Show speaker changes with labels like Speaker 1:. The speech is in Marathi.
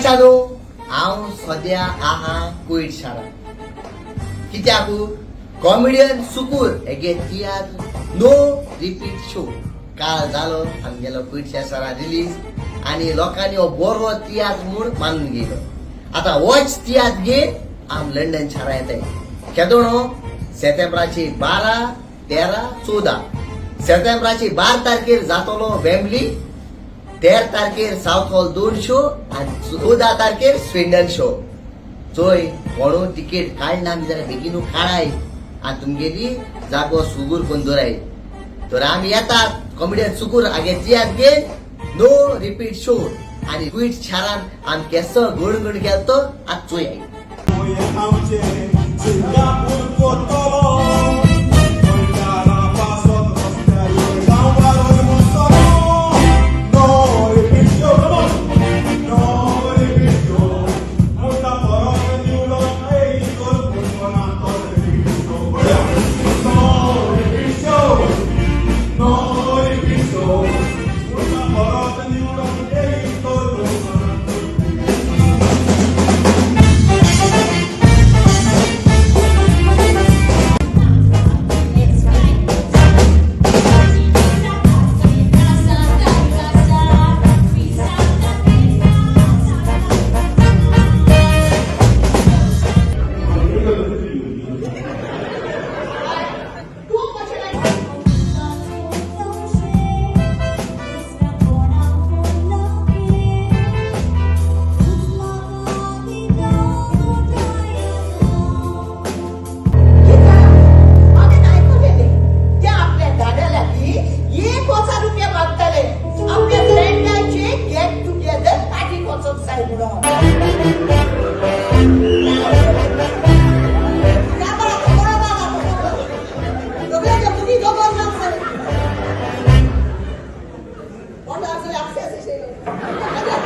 Speaker 1: बायचानो हांव सद्या आहा कुयट शारा कित्याक कॉमेडियन सुकूर हेगे तियात्र नो रिपीट शो काल जालो आमगेलो कुयटच्या शारा रिलीज आणि लोकांनी हो बरो तियात्र म्हूण मानून गेलो. आता होच तियात्र घे आम लंडन शारा येताय केदोणो सप्टेंबराची 12, 13, 14 सप्टेंबराची 12 तारखेर जातलो वेम्बली, 13 तारखेर साउथ हॉल 2 शो आणि 14 तारखेर स्विंडन शो. चोय म्हणून तिकेट काढना आमी जरा बेगीनू काढाय आणि तुमगेली जागो सुगूर कोण दोराय. तर आमी येतात कॉमेडियन सुगूर आगे तियात्र घे नो रिपीट शो आणि कुयट शारान आमी केसो गुण गेलतो आज चोय.
Speaker 2: Access